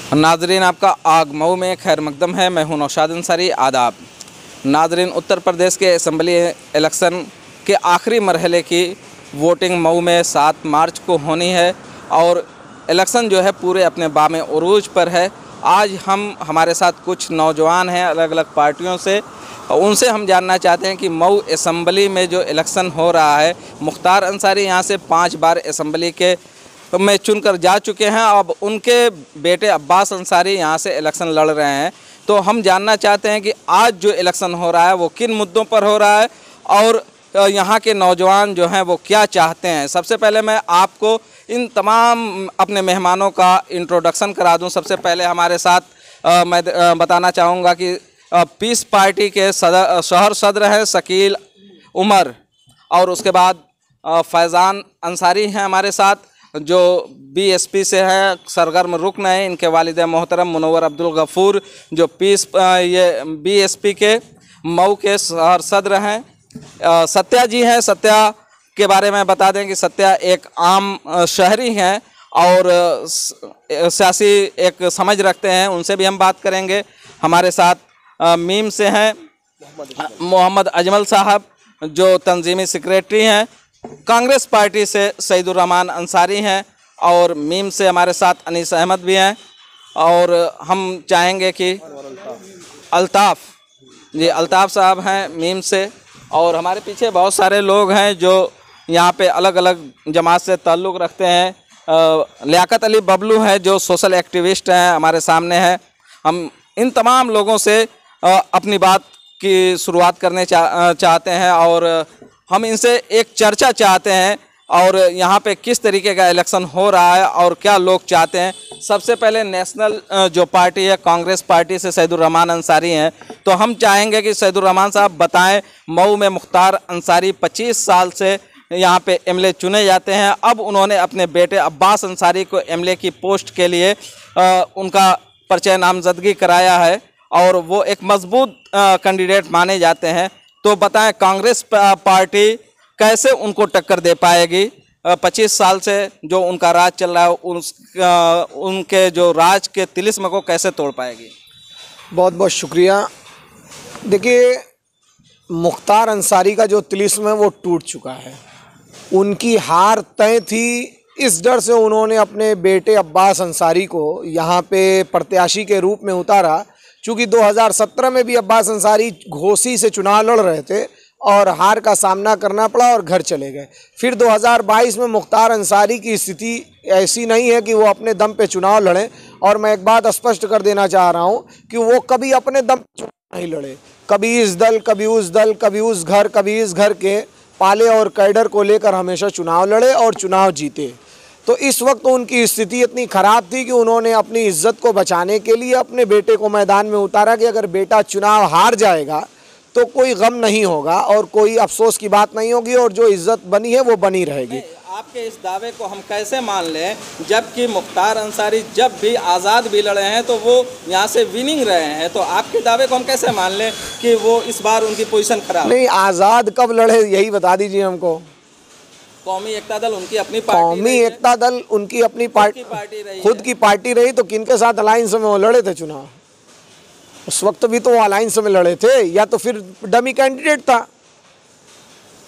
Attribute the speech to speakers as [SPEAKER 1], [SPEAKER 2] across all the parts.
[SPEAKER 1] नाजरीन, आपका आग मऊ में खैर मकदम है। मैं हूं नौशाद अंसारी। आदाब नाजरीन, उत्तर प्रदेश के असम्बली इलेक्शन के आखिरी मरहले की वोटिंग मऊ में 7 मार्च को होनी है और इलेक्शन जो है पूरे अपने बामे उरूज पर है। आज हमारे साथ कुछ नौजवान हैं अलग अलग पार्टियों से, उनसे हम जानना चाहते हैं कि मऊ असम्बली में जो इलेक्शन हो रहा है, मुख्तार अंसारी यहाँ से 5 बार असम्बली के में चुनकर जा चुके हैं। अब उनके बेटे अब्बास अंसारी यहाँ से इलेक्शन लड़ रहे हैं। तो हम जानना चाहते हैं कि आज जो इलेक्शन हो रहा है वो किन मुद्दों पर हो रहा है और यहाँ के नौजवान जो हैं वो क्या चाहते हैं। सबसे पहले मैं आपको इन तमाम अपने मेहमानों का इंट्रोडक्शन करा दूं। सबसे पहले हमारे साथ मैं बताना चाहूँगा कि पीस पार्टी के शहर सदर हैं शकील उमर, और उसके बाद फैज़ान अंसारी हैं हमारे साथ जो बीएसपी से हैं, सरगर्म रुकन हैं। इनके वालिद मोहतरम मुनव्वर अब्दुल गफूर जो ये बीएसपी के मऊ के शहर सदर हैं। सत्या जी हैं। सत्या के बारे में बता दें कि सत्या एक आम शहरी हैं और सियासी एक समझ रखते हैं, उनसे भी हम बात करेंगे। हमारे साथ मीम से हैं मोहम्मद अजमल साहब जो तंजीमी सेक्रेटरी हैं। कांग्रेस पार्टी से सईदुर रहमान अंसारी हैं और मीम से हमारे साथ अनीस अहमद भी हैं। और हम चाहेंगे कि अल्ताफ़ साहब हैं मीम से। और हमारे पीछे बहुत सारे लोग हैं जो यहाँ पे अलग अलग जमात से ताल्लुक़ रखते हैं। लियाकत अली बबलू हैं जो सोशल एक्टिविस्ट हैं, हमारे सामने हैं। हम इन तमाम लोगों से अपनी बात की शुरुआत करने चाहते हैं और हम इनसे एक चर्चा चाहते हैं और यहाँ पे किस तरीके का इलेक्शन हो रहा है और क्या लोग चाहते हैं। सबसे पहले नेशनल जो पार्टी है कांग्रेस पार्टी से सईदुर रहमान अंसारी हैं, तो हम चाहेंगे कि सईदुर रहमान साहब बताएं, मऊ में मुख्तार अंसारी 25 साल से यहाँ पे एमएलए चुने जाते हैं। अब उन्होंने अपने बेटे अब्बास अंसारी को एमएलए की पोस्ट के लिए उनका परिचय नामजदगी कराया है और वो एक मजबूत कैंडिडेट माने जाते हैं। तो बताएं, कांग्रेस पार्टी कैसे उनको टक्कर दे पाएगी? 25 साल से जो उनका राज चल रहा है उनके जो राज के तिलिस्म को कैसे तोड़ पाएगी?
[SPEAKER 2] बहुत बहुत शुक्रिया। देखिए, मुख्तार अंसारी का जो तिलिस्म है वो टूट चुका है। उनकी हार तय थी। इस डर से उन्होंने अपने बेटे अब्बास अंसारी को यहाँ पे प्रत्याशी के रूप में उतारा। चूँकि 2017 में भी अब्बास अंसारी घोसी से चुनाव लड़ रहे थे और हार का सामना करना पड़ा और घर चले गए। फिर 2022 में मुख्तार अंसारी की स्थिति ऐसी नहीं है कि वो अपने दम पे चुनाव लड़ें। और मैं एक बात स्पष्ट कर देना चाह रहा हूँ कि वो कभी अपने दम पे चुनाव नहीं लड़े। कभी इस दल, कभी उस दल, कभी उस घर, कभी इस घर के पाले और कैडर को लेकर हमेशा चुनाव लड़े और चुनाव जीते। तो इस वक्त उनकी स्थिति इतनी ख़राब थी कि उन्होंने अपनी इज्जत को बचाने के लिए अपने बेटे को मैदान में उतारा कि अगर बेटा चुनाव हार जाएगा तो कोई गम नहीं होगा और कोई अफसोस की बात नहीं होगी और जो इज्जत बनी है वो बनी रहेगी।
[SPEAKER 1] आपके इस दावे को हम कैसे मान लें जबकि मुख्तार अंसारी जब भी आज़ाद भी लड़े हैं तो वो यहाँ से विनिंग रहे हैं? तो आपके दावे को हम कैसे मान लें कि वो इस बार उनकी पोजीशन खराब?
[SPEAKER 2] नहीं, आज़ाद कब लड़े यही बता दीजिए हमको।
[SPEAKER 1] कौमी एकता दल उनकी अपनी पार्टी,
[SPEAKER 2] कौमी एकता दल उनकी अपनी पार्टी रही, खुद की पार्टी रही। तो किनके साथ अलायंस में वो लड़े थे चुनाव? उस वक्त भी तो वो अलायंस में लड़े थे या तो फिर डमी कैंडिडेट था।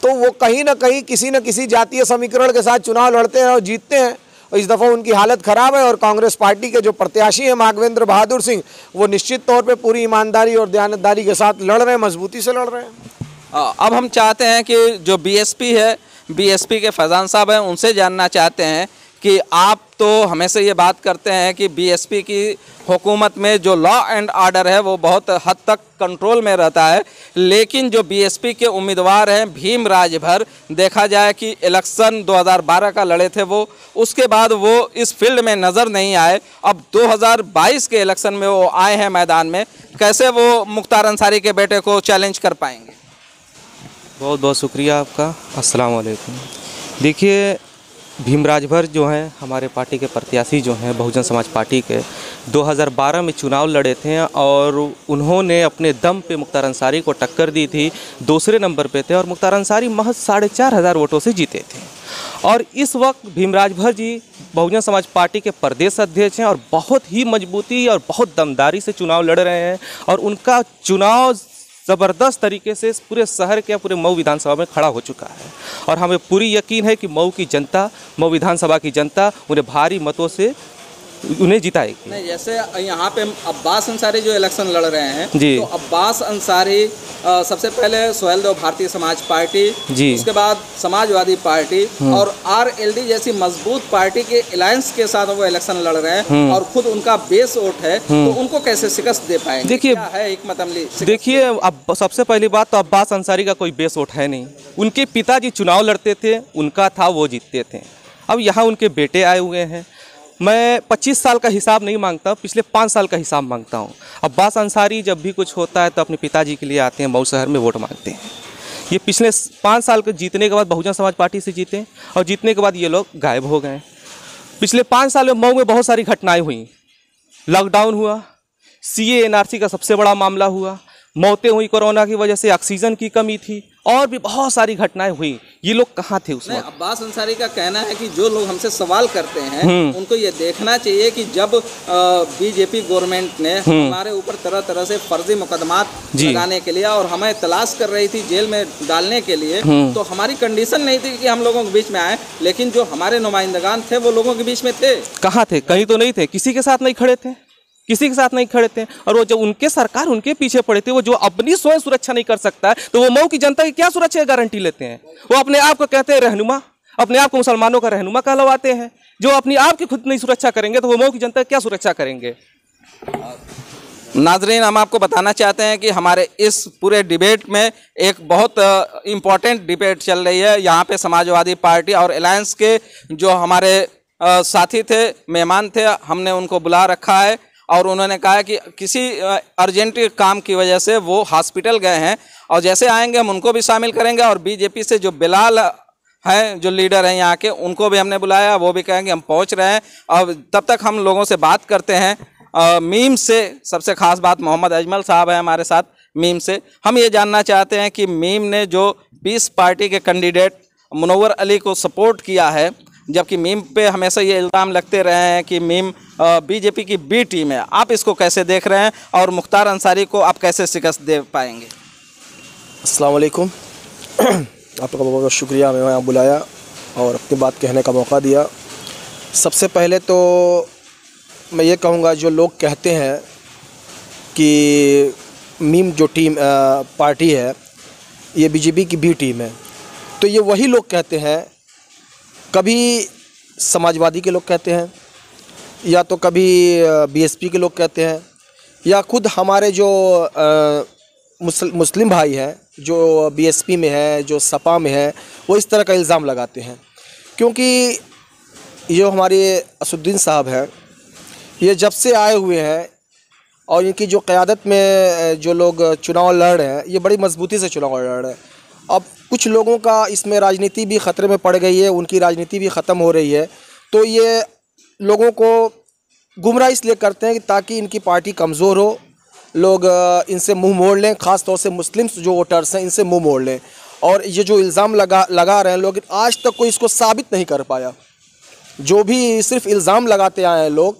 [SPEAKER 2] तो वो कहीं ना कहीं किसी न किसी जातीय समीकरण के साथ चुनाव लड़ते हैं और जीतते हैं। और इस दफ़ा उनकी हालत ख़राब है और कांग्रेस पार्टी के जो प्रत्याशी हैं माघवेंद्र बहादुर सिंह, वो निश्चित तौर पे पूरी ईमानदारी और दयानतदारी के साथ लड़ रहे हैं, मजबूती से लड़ रहे हैं।
[SPEAKER 1] अब हम चाहते हैं कि जो बीएसपी है, बीएसपी के फैज़ान साहब हैं, उनसे जानना चाहते हैं कि आप तो हमेशा ये बात करते हैं कि बीएसपी की हुकूमत में जो लॉ एंड आर्डर है वो बहुत हद तक कंट्रोल में रहता है, लेकिन जो बीएसपी के उम्मीदवार हैं भीम राजभर, देखा जाए कि इलेक्शन 2012 का लड़े थे वो, उसके बाद वो इस फील्ड में नज़र नहीं आए। अब 2022 के इलेक्शन में वो आए हैं मैदान में, कैसे वो मुख्तार अंसारी के बेटे को चैलेंज कर पाएंगे?
[SPEAKER 3] बहुत बहुत शुक्रिया आपका। अस्सलाम वालेकुम। देखिए, भीमराज भर जो हैं हमारे पार्टी के प्रत्याशी जो हैं बहुजन समाज पार्टी के 2012 में चुनाव लड़े थे और उन्होंने अपने दम पे मुख्तार अंसारी को टक्कर दी थी, दूसरे नंबर पे थे और मुख्तार अंसारी महज 4,500 वोटों से जीते थे। और इस वक्त भीमराज भर जी बहुजन समाज पार्टी के प्रदेश अध्यक्ष हैं और बहुत ही मजबूती और बहुत दमदारी से चुनाव लड़ रहे हैं और उनका चुनाव ज़बरदस्त तरीके से पूरे शहर के पूरे मऊ विधानसभा में खड़ा हो चुका है और हमें पूरी यकीन है कि मऊ की जनता, मऊ विधानसभा की जनता उन्हें भारी मतों से उन्हें जिताएगी।
[SPEAKER 1] नहीं, जैसे यहाँ पे अब्बास अंसारी जो इलेक्शन लड़ रहे हैं
[SPEAKER 3] जी,
[SPEAKER 1] तो अब्बास अंसारी सबसे पहले सोहेल देव भारतीय समाज पार्टी
[SPEAKER 3] जी,
[SPEAKER 1] उसके बाद समाजवादी पार्टी और RLD जैसी मजबूत पार्टी के अलायंस के साथ वो इलेक्शन लड़ रहे हैं और खुद उनका बेस वोट है, तो उनको कैसे शिकस्त दे पाएंगे?
[SPEAKER 3] देखिए,
[SPEAKER 1] क्या है हिकमत अमली?
[SPEAKER 3] देखिए, अब सबसे पहली बात तो अब्बास अंसारी का कोई बेस वोट है नहीं। उनके पिताजी चुनाव लड़ते थे, उनका था, वो जीतते थे। अब यहाँ उनके बेटे आए हुए हैं। मैं 25 साल का हिसाब नहीं मांगता, पिछले 5 साल का हिसाब मांगता हूँ। अब्बास अंसारी जब भी कुछ होता है तो अपने पिताजी के लिए आते हैं, मऊ शहर में वोट मांगते हैं। ये पिछले 5 साल के जीतने के बाद बहुजन समाज पार्टी से जीते और जीतने के बाद ये लोग गायब हो गए। पिछले 5 साल में मऊ में बहुत सारी घटनाएं हुई। लॉकडाउन हुआ, CA NRC का सबसे बड़ा मामला हुआ, मौतें हुई कोरोना की वजह से, ऑक्सीजन की कमी थी और भी बहुत सारी घटनाएं हुई। ये लोग कहाँ थे उस वक्त?
[SPEAKER 1] अब्बास अंसारी का कहना है कि जो लोग हमसे सवाल करते हैं उनको ये देखना चाहिए कि जब बीजेपी गवर्नमेंट ने हमारे ऊपर तरह तरह से फर्जी मुकदमात लगाने के लिए और हमें तलाश कर रही थी जेल में डालने के लिए, तो हमारी कंडीशन नहीं थी कि हम लोगों के बीच में आए, लेकिन जो हमारे नुमाइंदगान थे वो लोगों के बीच में थे।
[SPEAKER 3] कहाँ थे? कहीं तो नहीं थे, किसी के साथ नहीं खड़े थे, किसी के साथ नहीं खड़े थे। और वो जब उनके सरकार उनके पीछे पड़े थे, वो जो अपनी स्वयं सुरक्षा नहीं कर सकता है तो वो मऊ की जनता की क्या सुरक्षा गारंटी लेते हैं? वो अपने आप को कहते हैं रहनुमा, अपने आप को मुसलमानों का रहनुमा कहलवाते हैं। जो अपनी आप की खुद नहीं सुरक्षा करेंगे तो वो मऊ की जनता क्या सुरक्षा करेंगे?
[SPEAKER 1] नाजरीन, हम आपको बताना चाहते हैं कि हमारे इस पूरे डिबेट में एक बहुत इम्पॉर्टेंट डिबेट चल रही है। यहाँ पे समाजवादी पार्टी और अलायंस के जो हमारे साथी थे, मेहमान थे, हमने उनको बुला रखा है और उन्होंने कहा कि किसी अर्जेंट काम की वजह से वो हॉस्पिटल गए हैं और जैसे आएंगे हम उनको भी शामिल करेंगे। और बीजेपी से जो बिलाल हैं, जो लीडर हैं यहाँ के, उनको भी हमने बुलाया, वो भी कहेंगे हम पहुँच रहे हैं। और तब तक हम लोगों से बात करते हैं मीम से। सबसे ख़ास बात मोहम्मद अजमल साहब हैं हमारे साथ मीम से। हम ये जानना चाहते हैं कि मीम ने जो पीस पार्टी के कैंडिडेट मुनव्वर अली को सपोर्ट किया है, जबकि मीम पे हमेशा ये इल्ज़ाम लगते रहे हैं कि मीम बीजेपी की बी टीम है, आप इसको कैसे देख रहे हैं और मुख्तार अंसारी को आप कैसे शिकस्त दे पाएंगे?
[SPEAKER 2] अस्सलाम वालेकुम। आपका बहुत बहुत शुक्रिया, हमें यहाँ बुलाया और अपनी बात कहने का मौका दिया। सबसे पहले तो मैं ये कहूँगा, जो लोग कहते हैं कि मीम जो टीम पार्टी है ये बीजेपी की बी टीम है, तो ये वही लोग कहते हैं, कभी समाजवादी के लोग कहते हैं या तो कभी बीएसपी के लोग कहते हैं या खुद हमारे जो मुस्लिम भाई हैं जो बीएसपी में है, जो सपा में है, वो इस तरह का इल्ज़ाम लगाते हैं। क्योंकि जो हमारे असुद्दीन साहब हैं, ये जब से आए हुए हैं और इनकी जो क़यादत में जो लोग चुनाव लड़ रहे हैं, ये बड़ी मजबूती से चुनाव लड़ रहे हैं। अब कुछ लोगों का इसमें राजनीति भी ख़तरे में पड़ गई है, उनकी राजनीति भी ख़त्म हो रही है, तो ये लोगों को गुमराह इसलिए करते हैं कि ताकि इनकी पार्टी कमज़ोर हो, लोग इनसे मुंह मोड़ लें, ख़ास तौर से मुस्लिम्स जो वोटर्स हैं इनसे मुंह मोड़ लें। और ये जो इल्ज़ाम लगा रहे हैं लोग, आज तक कोई इसको साबित नहीं कर पाया। जो भी सिर्फ इल्ज़ाम लगाते आए हैं लोग,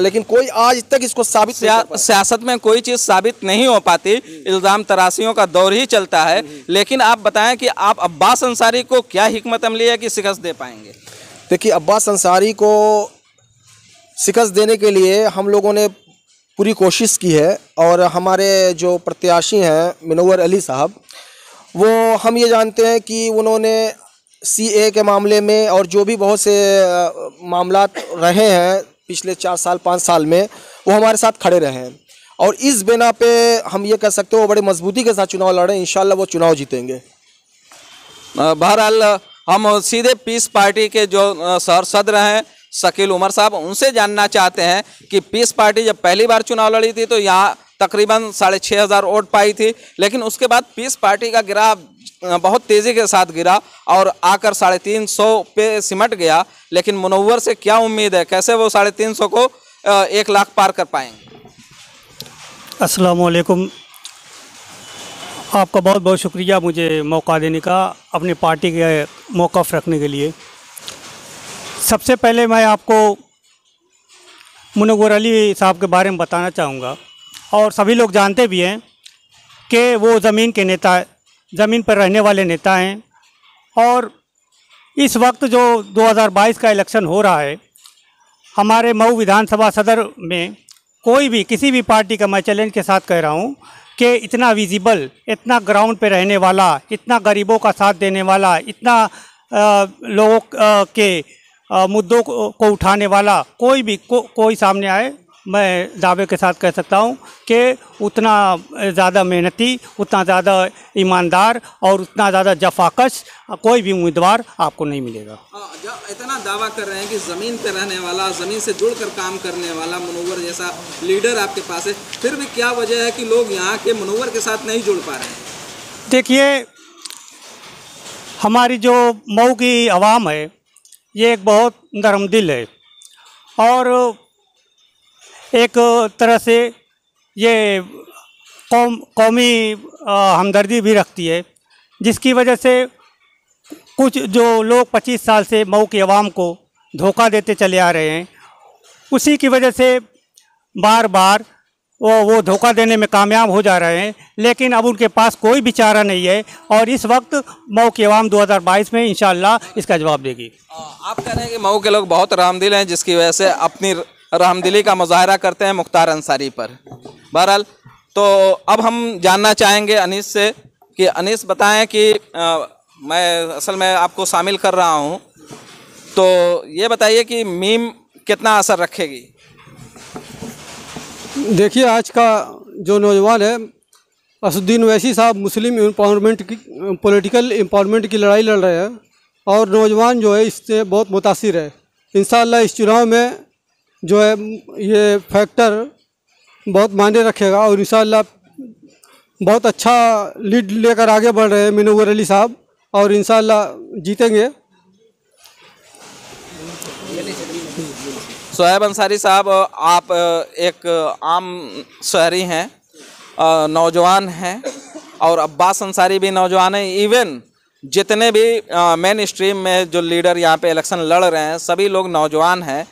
[SPEAKER 2] लेकिन कोई आज तक इसको साबित
[SPEAKER 1] सियासत में कोई चीज़ साबित नहीं हो पाती, इल्ज़ाम तराशियों का दौर ही चलता है। लेकिन आप बताएं कि आप अब्बास अंसारी को क्या हिकमत अमली है कि शिकस्त दे पाएंगे?
[SPEAKER 2] देखिए, अब्बास अंसारी को शिकस्त देने के लिए हम लोगों ने पूरी कोशिश की है और हमारे जो प्रत्याशी हैं मुनव्वर अली साहब, वो हम ये जानते हैं कि उन्होंने CA के मामले में और जो भी बहुत से मामलात रहे हैं पिछले 4 साल 5 साल में, वो हमारे साथ खड़े रहे हैं और इस बिना पे हम ये कह सकते हो वो बड़े मजबूती के साथ चुनाव लड़े। इंशाल्लाह वो चुनाव जीतेंगे।
[SPEAKER 1] बहरहाल हम सीधे पीस पार्टी के जो सर सदर हैं शकील उमर साहब, उनसे जानना चाहते हैं कि पीस पार्टी जब पहली बार चुनाव लड़ी थी तो यहाँ तकरीबन 6,500 वोट पाई थी, लेकिन उसके बाद पीस पार्टी का ग्राफ बहुत तेज़ी के साथ गिरा और आकर 350 पे सिमट गया, लेकिन मुनव्वर से क्या उम्मीद है, कैसे वो 350 को 1 लाख पार कर पाएंगे?
[SPEAKER 4] अस्सलाम वालेकुम। आपका बहुत बहुत शुक्रिया मुझे मौका देने का, अपनी पार्टी के मौक़िफ़ रखने के लिए। सबसे पहले मैं आपको मुनव्वर अली साहब के बारे में बताना चाहूँगा, और सभी लोग जानते भी हैं कि वो ज़मीन के नेता, ज़मीन पर रहने वाले नेता हैं। और इस वक्त जो 2022 का इलेक्शन हो रहा है, हमारे मऊ विधानसभा सदर में कोई भी किसी भी पार्टी का, मैं चैलेंज के साथ कह रहा हूँ कि इतना विजिबल, इतना ग्राउंड पे रहने वाला, इतना गरीबों का साथ देने वाला, इतना लोगों के मुद्दों को उठाने वाला कोई भी कोई सामने आए, मैं दावे के साथ कह सकता हूँ कि उतना ज़्यादा मेहनती, उतना ज़्यादा ईमानदार और उतना ज़्यादा जफाकश कोई भी उम्मीदवार आपको नहीं मिलेगा।
[SPEAKER 1] जब इतना दावा कर रहे हैं कि ज़मीन पे रहने वाला, ज़मीन से जुड़कर काम करने वाला मुनव्वर जैसा लीडर आपके पास है, फिर भी क्या वजह है कि लोग यहाँ के मुनव्वर के साथ नहीं जुड़ पा रहे हैं?
[SPEAKER 4] देखिए, हमारी जो मऊ की आवाम है ये एक बहुत नरम दिल है, और एक तरह से ये कौमी हमदर्दी भी रखती है, जिसकी वजह से कुछ जो लोग 25 साल से मऊ की आवाम को धोखा देते चले आ रहे हैं, उसी की वजह से बार बार वो धोखा देने में कामयाब हो जा रहे हैं। लेकिन अब उनके पास कोई भी चारा नहीं है, और इस वक्त मऊ की आवाम 2022 में इंशाअल्लाह इसका जवाब देगी।
[SPEAKER 1] आप कह रहे हैं कि मऊ के लोग बहुत रहमदिल हैं, जिसकी वजह से अपनी रहमदिली का मुजाहरा करते हैं मुख्तार अंसारी पर। बहरहाल, तो अब हम जानना चाहेंगे अनीस से कि अनीस बताएं कि मैं असल में आपको शामिल कर रहा हूं, तो ये बताइए कि मीम कितना असर रखेगी?
[SPEAKER 5] देखिए, आज का जो नौजवान है असुद्दीन ओवैसी साहब मुस्लिम एम्पावरमेंट की, पॉलिटिकल एम्पावरमेंट की लड़ाई लड़ रहे हैं, और नौजवान जो है इससे बहुत मुतासिर है। इंशाअल्लाह इस चुनाव में जो है ये फैक्टर बहुत मायने रखेगा, और इंशाअल्लाह बहुत अच्छा लीड लेकर आगे बढ़ रहे हैं मुनव्वर अली साहब, और इंशाअल्लाह जीतेंगे।
[SPEAKER 1] शुएब अंसारी साहब, आप एक आम शहरी हैं, नौजवान हैं, और अब्बास अंसारी भी नौजवान हैं। इवन जितने भी मेन स्ट्रीम में जो लीडर यहाँ पे इलेक्शन लड़ रहे हैं, सभी लोग नौजवान हैं,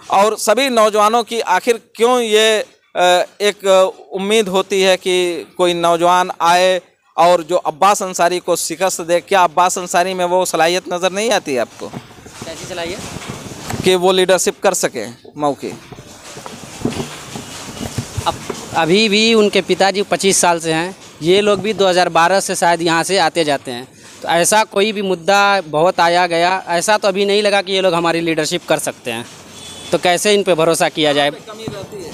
[SPEAKER 1] और सभी नौजवानों की आखिर क्यों ये एक उम्मीद होती है कि कोई नौजवान आए और जो अब्बास अंसारी को शिकस्त दे? क्या अब्बास अंसारी में वो सलाहियत नज़र नहीं आती है आपको?
[SPEAKER 6] कैसी सलाहियत
[SPEAKER 1] कि वो लीडरशिप कर सके मऊ की?
[SPEAKER 6] अभी भी उनके पिताजी 25 साल से हैं, ये लोग भी 2012 से शायद यहाँ से आते जाते हैं, तो ऐसा कोई भी मुद्दा बहुत आया गया, ऐसा तो अभी नहीं लगा कि ये लोग हमारी लीडरशिप कर सकते हैं। तो कैसे इन पे भरोसा किया जाए?
[SPEAKER 1] कमी रहती है,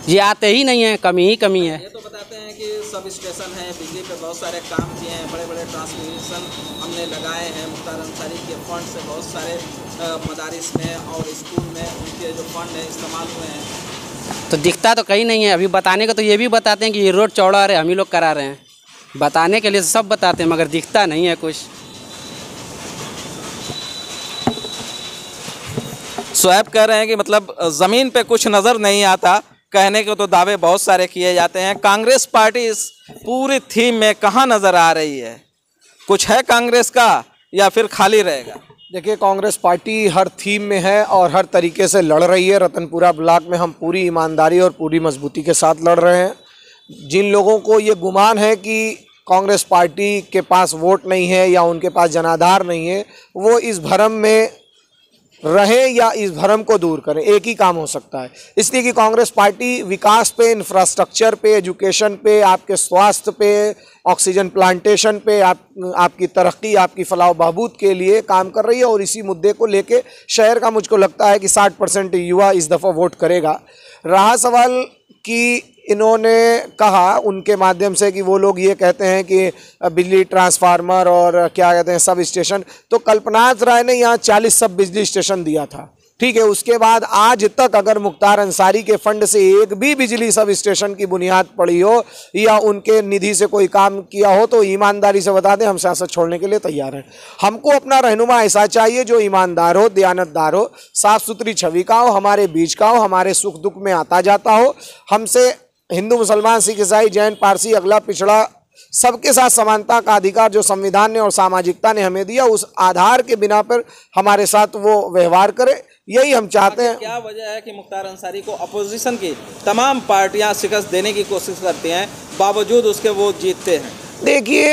[SPEAKER 6] ये आते ही नहीं है, कमी ही कमी है।
[SPEAKER 1] ये तो बताते हैं कि सब स्टेशन है, बिजली पे बहुत सारे काम किए हैं, बड़े बड़े ट्रांसमिशन हमने लगाए हैं, मुख्तार अंसारी के फंड से बहुत सारे मदारिस में और स्कूल में उनके जो फंड है इस्तेमाल हुए हैं।
[SPEAKER 6] तो दिखता तो कहीं नहीं है। अभी बताने को तो ये भी बताते हैं कि ये रोड चौड़ा रहे, हम ही लोग करा रहे हैं, बताने के लिए सब बताते हैं, मगर दिखता नहीं है कुछ।
[SPEAKER 1] शुएब कह रहे हैं कि मतलब ज़मीन पे कुछ नज़र नहीं आता, कहने के तो दावे बहुत सारे किए जाते हैं। कांग्रेस पार्टी इस पूरी थीम में कहाँ नज़र आ रही है? कुछ है कांग्रेस का या फिर खाली रहेगा?
[SPEAKER 2] देखिए, कांग्रेस पार्टी हर थीम में है और हर तरीके से लड़ रही है। रतनपुरा ब्लॉक में हम पूरी ईमानदारी और पूरी मजबूती के साथ लड़ रहे हैं। जिन लोगों को ये गुमान है कि कांग्रेस पार्टी के पास वोट नहीं है या उनके पास जनाधार नहीं है, वो इस भ्रम में रहें या इस भ्रम को दूर करें। एक ही काम हो सकता है, इसलिए कि कांग्रेस पार्टी विकास पे, इंफ्रास्ट्रक्चर पे, एजुकेशन पे, आपके स्वास्थ्य पे, ऑक्सीजन प्लांटेशन पे, आपकी तरक्की, आपकी फलाह बहबूद के लिए काम कर रही है। और इसी मुद्दे को लेके शहर का मुझको लगता है कि 60% युवा इस दफ़ा वोट करेगा। रहा सवाल कि इन्होंने कहा उनके माध्यम से कि वो लोग ये कहते हैं कि बिजली ट्रांसफार्मर और क्या कहते हैं सब स्टेशन, तो कल्पनाथ राय ने यहाँ 40 सब बिजली स्टेशन दिया था। ठीक है। उसके बाद आज तक अगर मुख्तार अंसारी के फंड से एक भी बिजली सब स्टेशन की बुनियाद पड़ी हो या उनके निधि से कोई काम किया हो तो ईमानदारी से बता दें, हम सियासत छोड़ने के लिए तैयार हैं। हमको अपना रहनुमा ऐसा चाहिए जो ईमानदार हो, दयानतदार हो, साफ सुथरी छवि का हो, हमारे बीच का हो, हमारे सुख दुख में आता जाता हो, हमसे हिंदू मुसलमान सिख ईसाई जैन पारसी अगला पिछड़ा सबके साथ समानता का अधिकार जो संविधान ने और सामाजिकता ने हमें दिया, उस आधार के बिना पर हमारे साथ वो व्यवहार करे, यही हम चाहते हैं।
[SPEAKER 1] क्या वजह है कि मुख्तार अंसारी को अपोजिशन की तमाम पार्टियां शिकस्त देने की कोशिश करती हैं, बावजूद उसके वो जीतते हैं?
[SPEAKER 2] देखिए,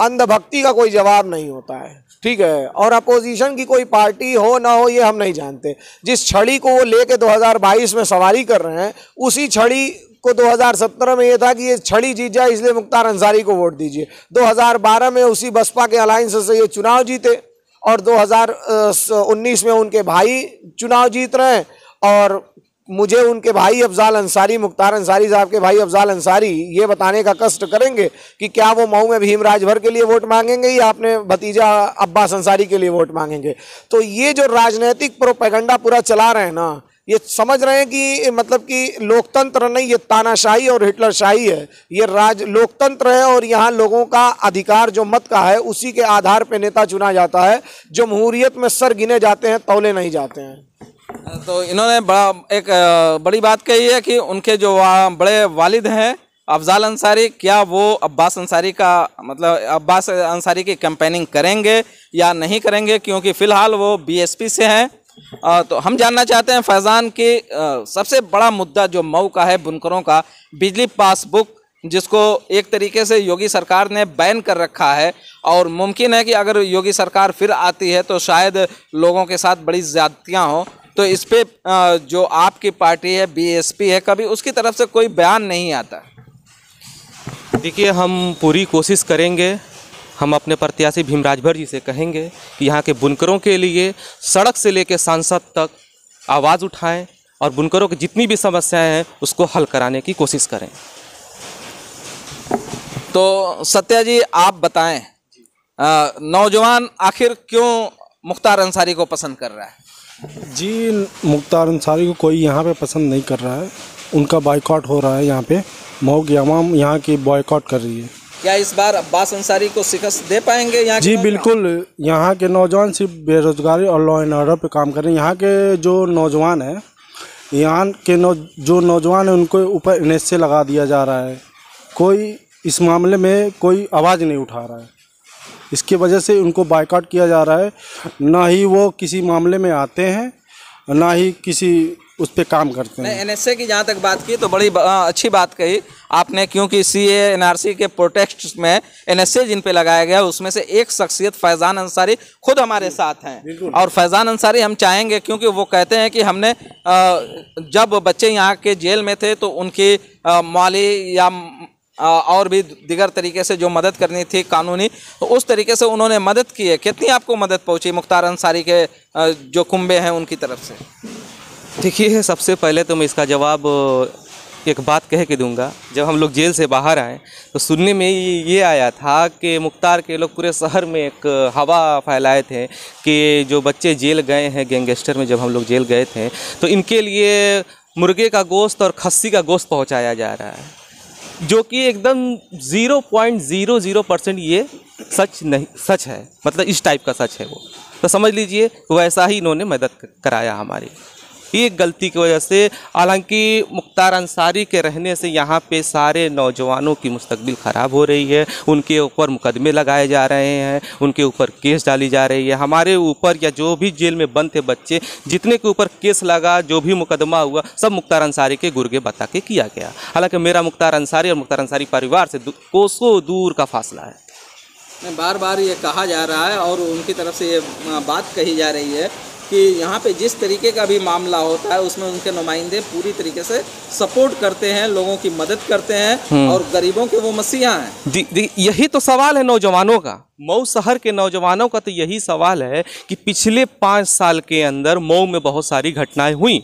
[SPEAKER 2] अंधभक्ति का कोई जवाब नहीं होता है, ठीक है, और अपोजिशन की कोई पार्टी हो ना हो ये हम नहीं जानते। जिस छड़ी को वो लेके 2022 में सवारी कर रहे हैं, उसी छड़ी को 2017 में ये था कि ये छड़ी जीत जाए इसलिए मुख्तार अंसारी को वोट दीजिए। 2012 में उसी बसपा के अलायंस से ये चुनाव जीते और 2019 में उनके भाई चुनाव जीत रहे हैं। और मुझे उनके भाई अफजाल अंसारी, मुख्तार अंसारी साहब के भाई अफजाल अंसारी ये बताने का कष्ट करेंगे कि क्या वो मऊ में भीम राजभर के लिए वोट मांगेंगे या अपने भतीजा अब्बास अंसारी के लिए वोट मांगेंगे। तो ये जो राजनीतिक प्रोपेगेंडा पूरा चला रहे हैं ना, ये समझ रहे हैं कि मतलब कि लोकतंत्र नहीं, ये तानाशाही और हिटलरशाही है। ये लोकतंत्र है और यहाँ लोगों का अधिकार जो मत का है उसी के आधार पे नेता चुना जाता है। जमहूरियत में सर गिने जाते हैं, तौले नहीं जाते हैं।
[SPEAKER 1] तो इन्होंने एक बड़ी बात कही है कि उनके जो बड़े वालिद हैं अफजाल अंसारी, क्या वो अब्बास अंसारी का मतलब अब्बास अंसारी की कैंपेनिंग करेंगे या नहीं करेंगे, क्योंकि फ़िलहाल वो बीएसपी से हैं। तो हम जानना चाहते हैं फैज़ान कि सबसे बड़ा मुद्दा जो मऊ का है बुनकरों का, बिजली पासबुक, जिसको एक तरीके से योगी सरकार ने बैन कर रखा है और मुमकिन है कि अगर योगी सरकार फिर आती है तो शायद लोगों के साथ बड़ी ज़्यादतियाँ हों। तो इस पे जो आपकी पार्टी है बीएसपी है, कभी उसकी तरफ से कोई बयान नहीं आता?
[SPEAKER 3] देखिए, हम पूरी कोशिश करेंगे। हम अपने प्रत्याशी भीम राजभर जी से कहेंगे कि यहाँ के बुनकरों के लिए सड़क से लेकर सांसद तक आवाज़ उठाएं और बुनकरों की जितनी भी समस्याएं हैं उसको हल कराने की कोशिश करें।
[SPEAKER 1] तो सत्या जी, आप बताएं, नौजवान आखिर क्यों मुख्तार अंसारी को पसंद कर रहा है?
[SPEAKER 7] जी, मुख्तार अंसारी को कोई यहाँ पे पसंद नहीं कर रहा है। उनका बायकॉट हो रहा है। यहाँ पे मऊ की आवाम यहाँ की बायकॉट कर रही है।
[SPEAKER 1] क्या इस बार अब्बास अंसारी को शिकस्त दे पाएंगे यहाँ?
[SPEAKER 7] जी बिल्कुल। यहाँ के नौजवान सिर्फ बेरोजगारी और लॉ एंड ऑर्डर पे काम कर रहे हैं। यहाँ के जो नौजवान हैं, यहाँ के जो नौजवान हैं उनको ऊपर NSA लगा दिया जा रहा है। कोई इस मामले में कोई आवाज़ नहीं उठा रहा है। इसकी वजह से उनको बायकॉट किया जा रहा है। ना ही वो किसी मामले में आते हैं, ना ही किसी उस पर काम करते हैं।
[SPEAKER 1] NSA की जहाँ तक बात की तो बड़ी अच्छी बात कही आपने, क्योंकि CA NRC के प्रोटेस्ट में NSA जिन पे लगाया गया उसमें से एक शख्सियत फैज़ान अंसारी खुद हमारे साथ हैं। और फैज़ान अंसारी हम चाहेंगे, क्योंकि वो कहते हैं कि हमने जब बच्चे यहाँ के जेल में थे तो उनकी माली या और भी दिगर तरीके से जो मदद करनी थी कानूनी, तो उस तरीके से उन्होंने मदद की है। कितनी आपको मदद पहुँची मुख्तार अंसारी के जो कुंबे हैं उनकी तरफ से?
[SPEAKER 3] देखिए, सबसे पहले तो मैं इसका जवाब एक बात कह के दूंगा। जब हम लोग जेल से बाहर आए तो सुनने में ये आया था कि मुख्तार के लोग पूरे शहर में एक हवा फैलाए थे कि जो बच्चे जेल गए हैं गैंगस्टर में, जब हम लोग जेल गए थे तो इनके लिए मुर्गे का गोश्त और खस्सी का गोश्त पहुंचाया जा रहा है, जो कि एकदम 0.00% ये सच है। मतलब इस टाइप का सच है वो। तो समझ लीजिए वैसा ही इन्होंने मदद कराया हमारी। एक गलती की वजह से, हालांकि मुख्तार अंसारी के रहने से यहाँ पे सारे नौजवानों की मुस्तकबिल ख़राब हो रही है। उनके ऊपर मुकदमे लगाए जा रहे हैं, उनके ऊपर केस डाली जा रही है। हमारे ऊपर या जो भी जेल में बंद थे बच्चे, जितने के ऊपर केस लगा, जो भी मुकदमा हुआ, सब मुख्तार अंसारी के गुर्गे बता के किया गया। हालांकि मेरा मुख्तार अंसारी और मुख्तार अंसारी परिवार से कोसों दूर का फासला है।
[SPEAKER 1] बार बार ये कहा जा रहा है और उनकी तरफ से ये बात कही जा रही है कि यहाँ पे जिस तरीके का भी मामला होता है उसमें उनके नुमाइंदे पूरी तरीके से सपोर्ट करते हैं, लोगों की मदद करते हैं और गरीबों के वो मसीहा हैं।
[SPEAKER 3] यही तो सवाल है नौजवानों का। मऊ शहर के नौजवानों का तो यही सवाल है कि पिछले 5 साल के अंदर मऊ में बहुत सारी घटनाएं हुई।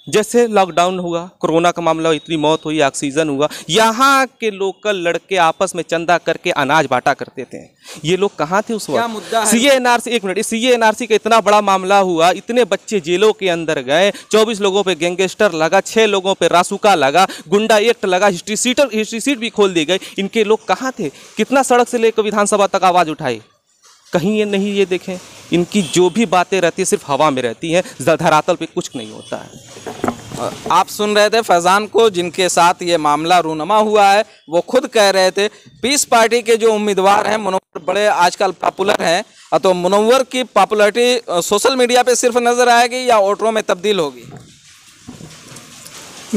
[SPEAKER 3] जैसे लॉकडाउन हुआ, कोरोना का मामला, इतनी मौत हुई, ऑक्सीजन हुआ, यहाँ के लोकल लड़के आपस में चंदा करके अनाज बांटा करते थे। ये लोग कहाँ थे उस
[SPEAKER 1] क्या
[SPEAKER 3] वक्त?
[SPEAKER 1] मुद्दा है?
[SPEAKER 3] सीए एनआरसी, एक मिनट, सीए एनआरसी का इतना बड़ा मामला हुआ, इतने बच्चे जेलों के अंदर गए, 24 लोगों पे गैंगस्टर लगा, 6 लोगों पे रासुका लगा, गुंडा एक्ट लगा, हिस्ट्री सीट भी खोल दी गई। इनके लोग कहाँ थे? कितना सड़क से लेकर विधानसभा तक आवाज़ उठाई? कहीं ये नहीं। ये देखें, इनकी जो भी बातें रहती है सिर्फ हवा में रहती हैं, धरातल पे कुछ नहीं होता है।
[SPEAKER 1] आप सुन रहे थे फैज़ान को, जिनके साथ ये मामला रूनमा हुआ है। वो खुद कह रहे थे पीस पार्टी के जो उम्मीदवार हैं मुनव्वर बड़े आजकल पॉपुलर हैं, तो मुनव्वर की पॉपुलैरिटी सोशल मीडिया पे सिर्फ नज़र आएगी या वोटरों में तब्दील होगी?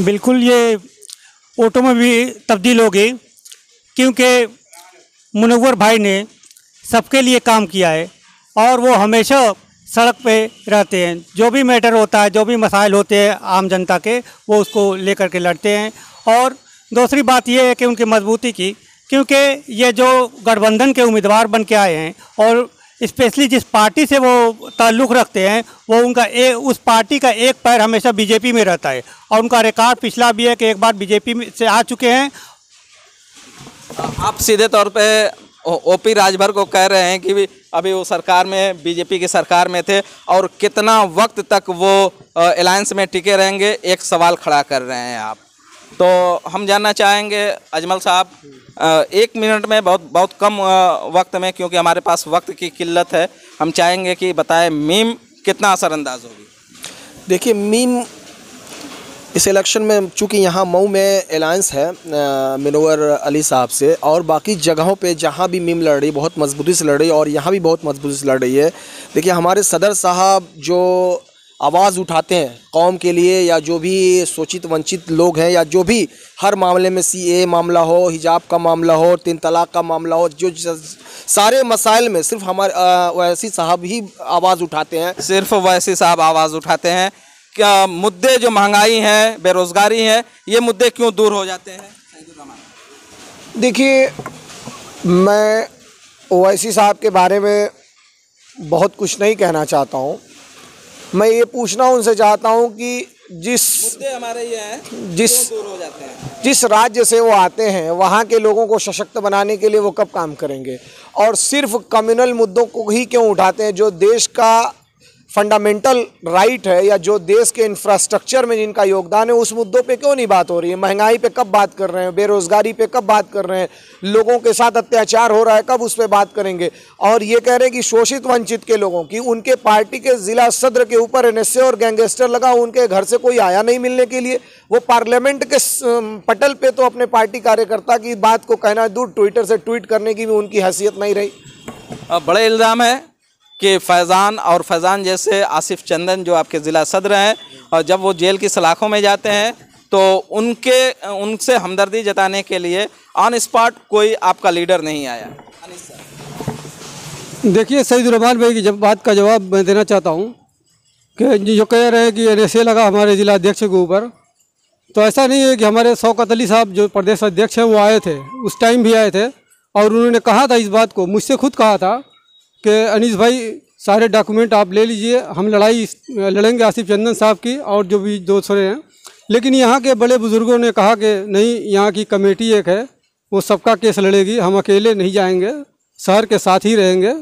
[SPEAKER 4] बिल्कुल ये वोटों में भी तब्दील होगी, क्योंकि मुनव्वर भाई ने सबके लिए काम किया है और वो हमेशा सड़क पे रहते हैं। जो भी मैटर होता है, जो भी मसाइल होते हैं आम जनता के, वो उसको लेकर के लड़ते हैं। और दूसरी बात ये है कि उनकी मजबूती की, क्योंकि ये जो गठबंधन के उम्मीदवार बन के आए हैं और स्पेशली जिस पार्टी से वो ताल्लुक़ रखते हैं, वो उनका उस पार्टी का एक पैर हमेशा बीजेपी में रहता है और उनका रिकॉर्ड पिछला भी है कि एक बार बीजेपी से आ चुके हैं।
[SPEAKER 1] आप सीधे तौर पे ओपी राजभर को कह रहे हैं कि अभी वो सरकार में, बीजेपी की सरकार में थे और कितना वक्त तक वो अलायंस में टिके रहेंगे, एक सवाल खड़ा कर रहे हैं आप। तो हम जानना चाहेंगे अजमल साहब, 1 मिनट में, बहुत कम वक्त में, क्योंकि हमारे पास वक्त की किल्लत है, हम चाहेंगे कि बताएं मीम कितना असरअंदाज होगी?
[SPEAKER 8] देखिए, मीम इस इलेक्शन में, चूँकि यहाँ मऊ में अलायंस है मुनव्वर अली साहब से, और बाकी जगहों पे जहाँ भी मीम लड़ रही बहुत मजबूती से लड़ रही है और यहाँ भी बहुत मजबूती से लड़ रही है। देखिए, हमारे सदर साहब जो आवाज़ उठाते हैं कौम के लिए, या जो भी शोषित वंचित लोग हैं, या जो भी हर मामले में सीए मामला हो, हिजाब का मामला हो, 3 तलाक का मामला हो, जो सारे मसाइल में सिर्फ हमारे ओवैसी साहब ही आवाज़ उठाते हैं।
[SPEAKER 1] सिर्फ ओवैसी साहब आवाज़ उठाते हैं। क्या मुद्दे जो महंगाई है, बेरोज़गारी है, ये मुद्दे क्यों दूर हो जाते हैं?
[SPEAKER 2] देखिए, मैं ओवैसी साहब के बारे में बहुत कुछ नहीं कहना चाहता हूँ। मैं ये पूछना उनसे चाहता हूँ कि जिस
[SPEAKER 1] मुद्दे हमारे ये हैं,
[SPEAKER 2] जिस
[SPEAKER 1] क्यों दूर हो जाते हैं?
[SPEAKER 2] जिस राज्य से वो आते हैं, वहाँ के लोगों को सशक्त बनाने के लिए वो कब काम करेंगे? और सिर्फ कम्युनल मुद्दों को ही क्यों उठाते हैं? जो देश का फंडामेंटल राइट है या जो देश के इंफ्रास्ट्रक्चर में जिनका योगदान है, उस मुद्दों पे क्यों नहीं बात हो रही है? महंगाई पे कब बात कर रहे हैं? बेरोज़गारी पे कब बात कर रहे हैं? लोगों के साथ अत्याचार हो रहा है, कब उस पर बात करेंगे? और ये कह रहे हैं कि शोषित वंचित के लोगों की, उनके पार्टी के ज़िला सदर के ऊपर एनएसए और गैंगस्टर लगा, उनके घर से कोई आया नहीं मिलने के लिए। वो पार्लियामेंट के पटल पे तो अपने पार्टी कार्यकर्ता की बात को कहना दूर, ट्विटर से ट्वीट करने की भी उनकी हैसियत नहीं रही।
[SPEAKER 1] बड़े इल्ज़ाम है कि फैज़ान जैसे आसिफ चंदन जो आपके ज़िला सदर हैं, और जब वो जेल की सलाखों में जाते हैं तो उनसे हमदर्दी जताने के लिए ऑन स्पॉट कोई आपका लीडर नहीं आया?
[SPEAKER 5] देखिए, सईदुर्रहमान भाई की जब बात का जवाब मैं देना चाहता हूँ कि जो कह रहे हैं कि एनएसए लगा हमारे ज़िला अध्यक्ष के ऊपर, तो ऐसा नहीं है कि हमारे शौकत अली साहब जो प्रदेश अध्यक्ष हैं वो आए थे, उस टाइम भी आए थे और उन्होंने कहा था इस बात को, मुझसे खुद कहा था कि अनीस भाई सारे डॉक्यूमेंट आप ले लीजिए, हम लड़ाई लड़ेंगे आसिफ चंदन साहब की और जो भी दूसरे हैं। लेकिन यहाँ के बड़े बुज़ुर्गों ने कहा कि नहीं, यहाँ की कमेटी एक है, वो सबका केस लड़ेगी, हम अकेले नहीं जाएंगे, शहर के साथ ही रहेंगे,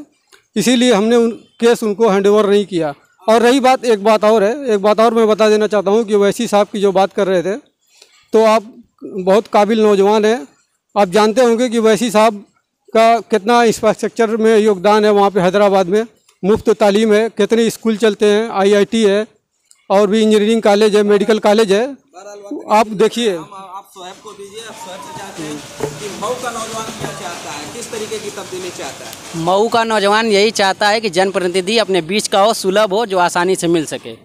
[SPEAKER 5] इसीलिए हमने केस उनको हैंडओवर नहीं किया। और रही बात, एक बात और मैं बता देना चाहता हूँ कि ओवैसी साहब की जो बात कर रहे थे, तो आप बहुत काबिल नौजवान हैं, आप जानते होंगे कि ओवैसी साहब का कितना इंफ्रास्ट्रक्चर में योगदान है। वहाँ पे हैदराबाद में मुफ्त तालीम है, कितने स्कूल चलते हैं, आईआईटी है और भी इंजीनियरिंग कॉलेज है, मेडिकल कॉलेज है। आप देखिए,
[SPEAKER 1] आप शोएब को दीजिए, आप शोएब से चाहते हैं कि मऊ का नौजवान क्या चाहता है, किस तरीके की तब्दीली चाहता है?
[SPEAKER 6] मऊ का नौजवान यही चाहता है कि जनप्रतिनिधि अपने बीच का हो, सुलभ हो, जो आसानी से मिल सके।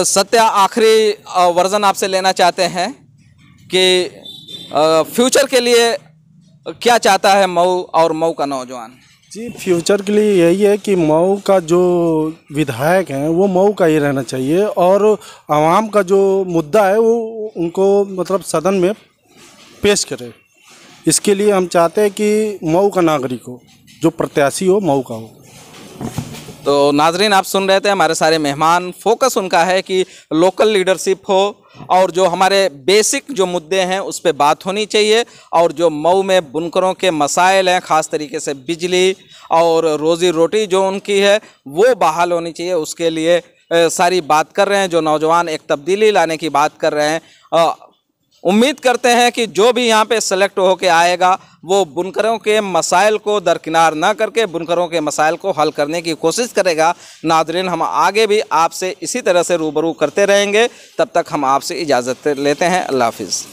[SPEAKER 1] सत्या, आखिरी वर्जन आपसे लेना चाहते हैं कि फ्यूचर के लिए क्या चाहता है मऊ और मऊ का नौजवान?
[SPEAKER 7] जी, फ्यूचर के लिए यही है कि मऊ का जो विधायक हैं वो मऊ का ही रहना चाहिए और आवाम का जो मुद्दा है वो उनको मतलब सदन में पेश करे। इसके लिए हम चाहते हैं कि मऊ का नागरिक हो, जो प्रत्याशी हो मऊ का हो।
[SPEAKER 1] तो नाजरीन, आप सुन रहे थे हमारे सारे मेहमान, फोकस उनका है कि लोकल लीडरशिप हो और जो हमारे बेसिक जो मुद्दे हैं उस पर बात होनी चाहिए, और जो मऊ में बुनकरों के मसाइल हैं, ख़ास तरीके से बिजली और रोज़ी रोटी जो उनकी है वो बहाल होनी चाहिए, उसके लिए सारी बात कर रहे हैं। जो नौजवान एक तब्दीली लाने की बात कर रहे हैं, उम्मीद करते हैं कि जो भी यहाँ पे सेलेक्ट होके आएगा वो बुनकरों के मसाइल को दरकिनार ना करके बुनकरों के मसाइल को हल करने की कोशिश करेगा। नादरीन, हम आगे भी आपसे इसी तरह से रूबरू करते रहेंगे। तब तक हम आपसे इजाज़त लेते हैं। अल्लाह हाफिज़।